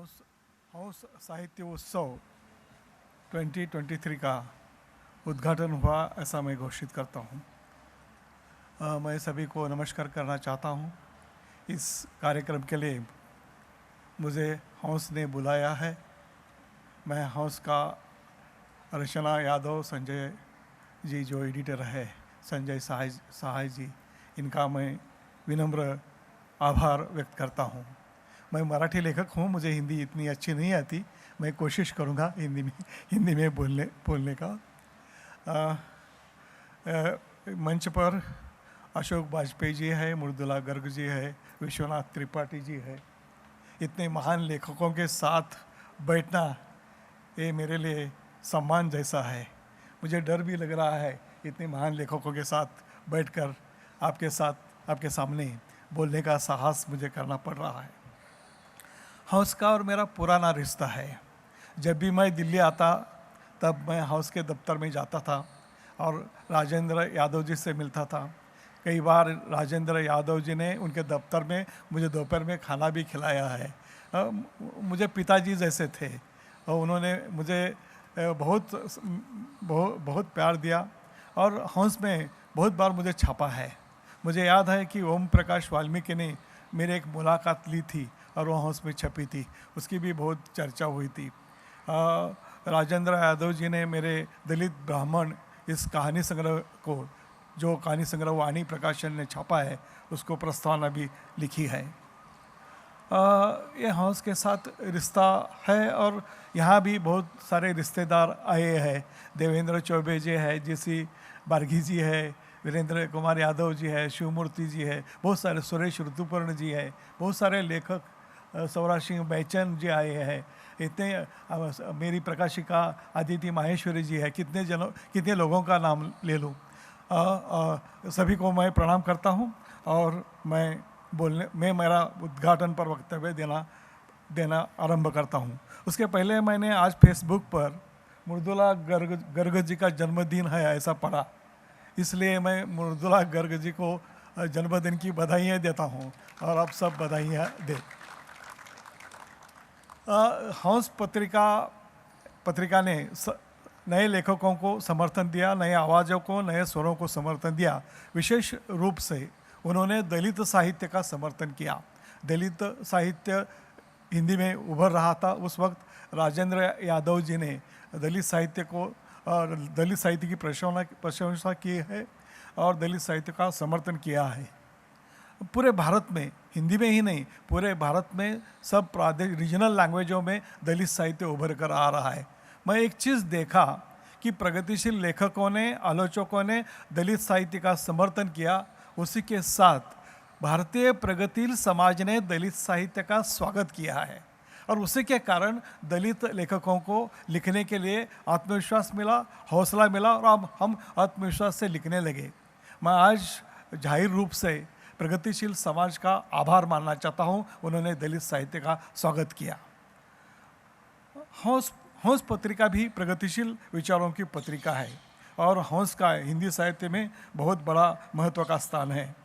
हौस हौस साहित्य उत्सव 2023 का उद्घाटन हुआ ऐसा मैं घोषित करता हूँ। मैं सभी को नमस्कार करना चाहता हूँ। इस कार्यक्रम के लिए मुझे हौस ने बुलाया है। मैं हौस का रचना यादव, संजय जी जो एडिटर है, संजय सहाय जी, इनका मैं विनम्र आभार व्यक्त करता हूँ। मैं मराठी लेखक हूँ, मुझे हिंदी इतनी अच्छी नहीं आती, मैं कोशिश करूँगा हिंदी में बोलने का। मंच पर अशोक वाजपेयी जी है, मृदुला गर्ग जी है, विश्वनाथ त्रिपाठी जी है। इतने महान लेखकों के साथ बैठना ये मेरे लिए सम्मान जैसा है। मुझे डर भी लग रहा है इतने महान लेखकों के साथ बैठकर आपके सामने बोलने का साहस मुझे करना पड़ रहा है। हौस का और मेरा पुराना रिश्ता है। जब भी मैं दिल्ली आता तब मैं हौस के दफ्तर में जाता था और राजेंद्र यादव जी से मिलता था। कई बार राजेंद्र यादव जी ने उनके दफ्तर में मुझे दोपहर में खाना भी खिलाया है। मुझे पिताजी जैसे थे और उन्होंने मुझे बहुत प्यार दिया और हौस में बहुत बार मुझे छापा है। मुझे याद है कि ओम प्रकाश वाल्मीकि ने मेरे एक मुलाकात ली थी और वो हौस में छपी थी, उसकी भी बहुत चर्चा हुई थी। राजेंद्र यादव जी ने मेरे दलित ब्राह्मण इस कहानी संग्रह को, जो कहानी संग्रह वाणी प्रकाशन ने छापा है, उसको प्रस्तावना भी लिखी है। ये हौस के साथ रिश्ता है और यहाँ भी बहुत सारे रिश्तेदार आए हैं। देवेंद्र चौबे जी है, जीसी बारगी जी है, वीरेंद्र कुमार यादव जी है, शिवमूर्ति जी है, बहुत सारे सुरेश ऋतुपर्ण जी है, बहुत सारे लेखक, सौराज सिंह बैचन जी आए हैं। इतने मेरी प्रकाशिका अदिति माहेश्वरी जी है। कितने लोगों का नाम ले लूँ। सभी को मैं प्रणाम करता हूँ और मैं मेरा उद्घाटन पर वक्तव्य देना आरंभ करता हूँ। उसके पहले मैंने आज फेसबुक पर मृदुला गर्ग जी का जन्मदिन है ऐसा पढ़ा, इसलिए मैं मृदुला गर्ग जी को जन्मदिन की बधाइयाँ देता हूँ और आप सब बधाइयाँ दें। हंस पत्रिका ने नए लेखकों को समर्थन दिया, नए आवाज़ों को, नए स्वरों को समर्थन दिया। विशेष रूप से उन्होंने दलित साहित्य का समर्थन किया। दलित साहित्य हिंदी में उभर रहा था उस वक्त। राजेंद्र यादव जी ने दलित साहित्य की प्रशंसा की है और दलित साहित्य का समर्थन किया है। पूरे भारत में, हिंदी में ही नहीं, पूरे भारत में सब प्रादेशिक रीजनल लैंग्वेजों में दलित साहित्य उभर कर आ रहा है। मैं एक चीज़ देखा कि प्रगतिशील लेखकों ने, आलोचकों ने दलित साहित्य का समर्थन किया, उसी के साथ भारतीय प्रगतिशील समाज ने दलित साहित्य का स्वागत किया है और उसी के कारण दलित लेखकों को लिखने के लिए आत्मविश्वास मिला, हौसला मिला और अब हम आत्मविश्वास से लिखने लगे। मैं आज जाहिर रूप से प्रगतिशील समाज का आभार मानना चाहता हूँ, उन्होंने दलित साहित्य का स्वागत किया। हंस पत्रिका भी प्रगतिशील विचारों की पत्रिका है और हंस का हिंदी साहित्य में बहुत बड़ा महत्व का स्थान है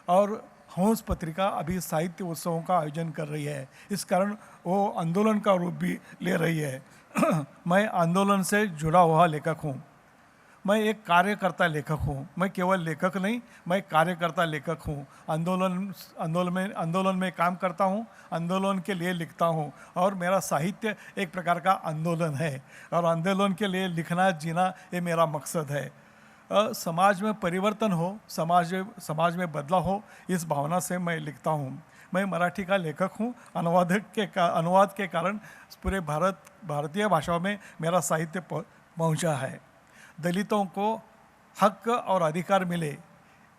और हंस पत्रिका अभी साहित्य उत्सवों का आयोजन कर रही है। इस कारण वो आंदोलन का रूप भी ले रही है। मैं आंदोलन से जुड़ा हुआ लेखक हूँ। मैं एक कार्यकर्ता लेखक हूँ। मैं केवल लेखक नहीं, मैं कार्यकर्ता लेखक हूँ। आंदोलन में काम करता हूँ, आंदोलन के लिए लिखता हूँ और मेरा साहित्य एक प्रकार का आंदोलन है और आंदोलन के लिए लिखना, जीना ये मेरा मकसद है। समाज में परिवर्तन हो, समाज में बदलाव हो, इस भावना से मैं लिखता हूँ। मैं मराठी का लेखक हूँ। अनुवाद के कारण पूरे भारतीय भाषाओं में मेरा साहित्य पहुँचा है। दलितों को हक और अधिकार मिले,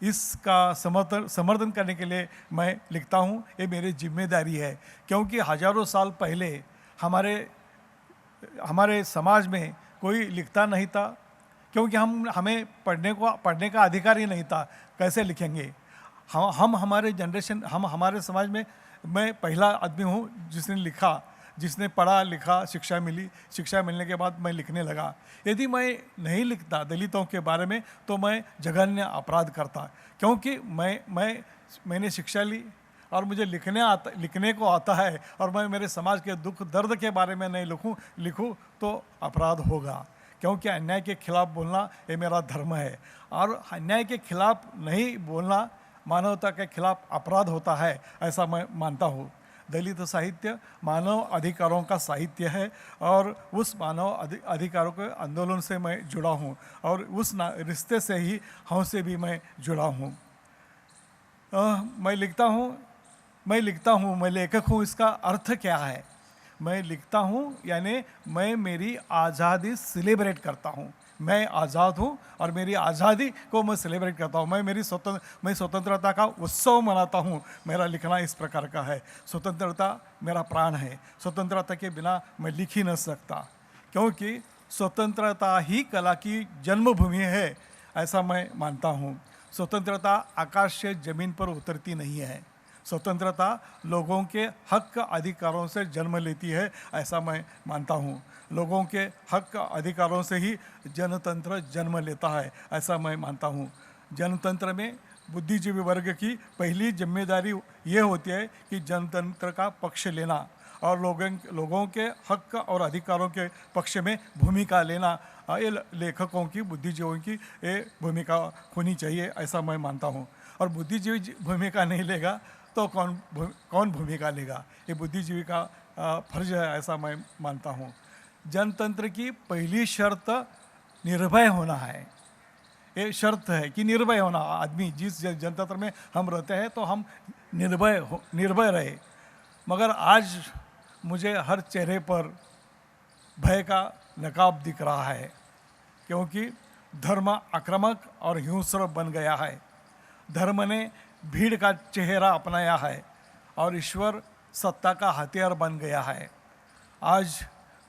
इसका समर्थन करने के लिए मैं लिखता हूँ। ये मेरी जिम्मेदारी है क्योंकि हजारों साल पहले हमारे समाज में कोई लिखता नहीं था, क्योंकि हमें पढ़ने का अधिकार ही नहीं था। कैसे लिखेंगे हम हमारे समाज में मैं पहला आदमी हूँ जिसने लिखा, जिसने पढ़ा लिखा, शिक्षा मिली। शिक्षा मिलने के बाद मैं लिखने लगा। यदि मैं नहीं लिखता दलितों के बारे में तो मैं जघन्य अपराध करता, क्योंकि मैंने शिक्षा ली और मुझे लिखने को आता है और मैं मेरे समाज के दुख दर्द के बारे में नहीं लिखूं तो अपराध होगा, क्योंकि अन्याय के खिलाफ बोलना ये मेरा धर्म है। और अन्याय के खिलाफ नहीं बोलना मानवता के खिलाफ अपराध होता है, ऐसा मैं मानता हूँ। दलित साहित्य मानव अधिकारों का साहित्य है और उस मानव अधिकारों के आंदोलन से मैं जुड़ा हूँ और उस रिश्ते से ही हमसे भी मैं जुड़ा हूँ। मैं लिखता हूँ, मैं लेखक हूँ, इसका अर्थ क्या है? मैं लिखता हूँ यानी मैं मेरी आज़ादी सेलिब्रेट करता हूँ। मैं आज़ाद हूँ और मेरी आज़ादी को मैं सेलिब्रेट करता हूँ। मैं स्वतंत्रता का उत्सव मनाता हूँ। मेरा लिखना इस प्रकार का है। स्वतंत्रता मेरा प्राण है। स्वतंत्रता के बिना मैं लिख ही नहीं सकता, क्योंकि स्वतंत्रता ही कला की जन्मभूमि है, ऐसा मैं मानता हूँ। स्वतंत्रता आकाश से ज़मीन पर उतरती नहीं है। स्वतंत्रता लोगों के हक अधिकारों से जन्म लेती है, ऐसा मैं मानता हूँ। लोगों के हक अधिकारों से ही जनतंत्र जन्म लेता है, ऐसा मैं मानता हूँ। जनतंत्र में बुद्धिजीवी वर्ग की पहली जिम्मेदारी ये होती है कि जनतंत्र का पक्ष लेना और लोगों के हक और अधिकारों के पक्ष में भूमिका लेना। ये लेखकों की, बुद्धिजीवियों की ये भूमिका होनी चाहिए, ऐसा मैं मानता हूँ। और बुद्धिजीवी भूमिका नहीं लेगा तो कौन भूमिका लेगा? ये बुद्धिजीवी का फर्ज है, ऐसा मैं मानता हूँ। जनतंत्र की पहली शर्त निर्भय होना है। ये शर्त है कि निर्भय होना। आदमी जिस जनतंत्र में हम रहते हैं तो हम निर्भय रहे। मगर आज मुझे हर चेहरे पर भय का नकाब दिख रहा है, क्योंकि धर्म आक्रामक और हिंस्र बन गया है। धर्म ने भीड़ का चेहरा अपनाया है और ईश्वर सत्ता का हथियार बन गया है। आज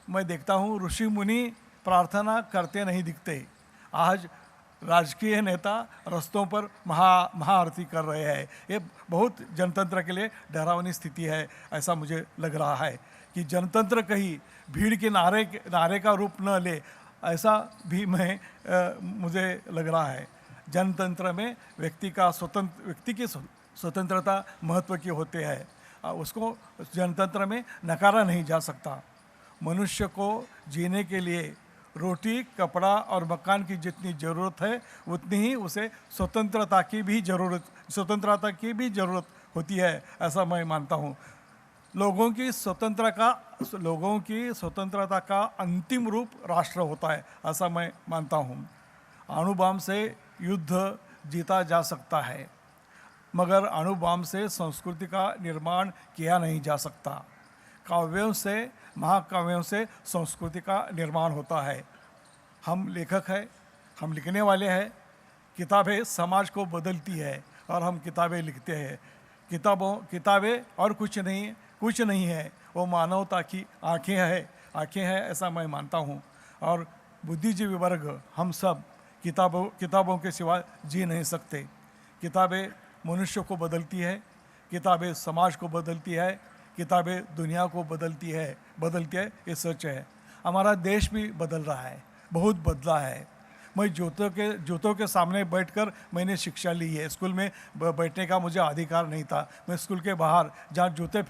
मैं देखता हूँ ऋषि मुनि प्रार्थना करते नहीं दिखते। आज राजकीय नेता रस्तों पर महाआरती कर रहे हैं। ये बहुत जनतंत्र के लिए डरावनी स्थिति है, ऐसा मुझे लग रहा है कि जनतंत्र कहीं भीड़ के नारे का रूप न ले, ऐसा भी मुझे लग रहा है। जनतंत्र में व्यक्ति की स्वतंत्रता महत्व की होते हैं, उसको जनतंत्र में नकारा नहीं जा सकता। मनुष्य को जीने के लिए रोटी, कपड़ा और मकान की जितनी ज़रूरत है उतनी ही उसे स्वतंत्रता की भी ज़रूरत होती है, ऐसा मैं मानता हूँ। लोगों की स्वतंत्रता का अंतिम रूप राष्ट्र होता है, ऐसा मैं मानता हूँ। अणुबम से युद्ध जीता जा सकता है, मगर अणुबम से संस्कृति का निर्माण किया नहीं जा सकता। महाकाव्यों से संस्कृति का निर्माण होता है। हम लेखक हैं, हम लिखने वाले हैं। किताबें समाज को बदलती है और हम किताबें लिखते हैं। किताबें और कुछ नहीं है, वो मानवता की आँखें हैं, ऐसा मैं मानता हूँ। और बुद्धिजीवी वर्ग हम सब किताबों के सिवा जी नहीं सकते। किताबें मनुष्य को बदलती है, किताबें समाज को बदलती है, किताबें दुनिया को बदलती है, ये सच है। हमारा देश भी बदल रहा है, बहुत बदला है। मैं जूतों के सामने बैठकर मैंने शिक्षा ली है। स्कूल में बैठने का मुझे अधिकार नहीं था। मैं स्कूल के बाहर जहाँ जूते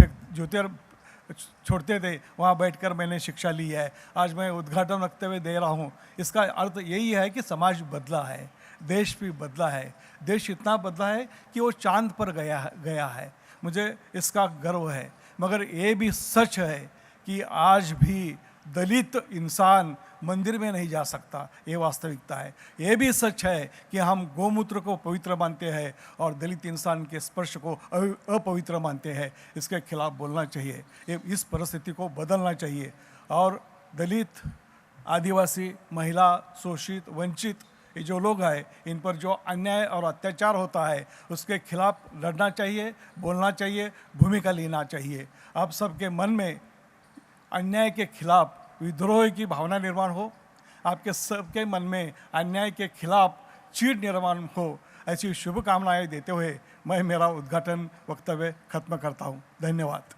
छोड़ते थे वहाँ बैठकर मैंने शिक्षा ली है। आज मैं उद्घाटन रखते हुए दे रहा हूँ। इसका अर्थ यही है कि समाज बदला है, देश भी बदला है। देश इतना बदला है कि वो चांद पर गया है। मुझे इसका गर्व है। मगर ये भी सच है कि आज भी दलित इंसान मंदिर में नहीं जा सकता, ये वास्तविकता है। ये भी सच है कि हम गोमूत्र को पवित्र मानते हैं और दलित इंसान के स्पर्श को अपवित्र मानते हैं। इसके खिलाफ बोलना चाहिए, इस परिस्थिति को बदलना चाहिए। और दलित, आदिवासी, महिला, शोषित, वंचित ये जो लोग हैं, इन पर जो अन्याय और अत्याचार होता है उसके खिलाफ लड़ना चाहिए, बोलना चाहिए, भूमिका लेना चाहिए। आप सबके मन में अन्याय के खिलाफ विद्रोह की भावना निर्माण हो, आपके सबके मन में अन्याय के खिलाफ चीड़ निर्माण हो, ऐसी शुभकामनाएं देते हुए मैं मेरा उद्घाटन वक्तव्य खत्म करता हूँ। धन्यवाद।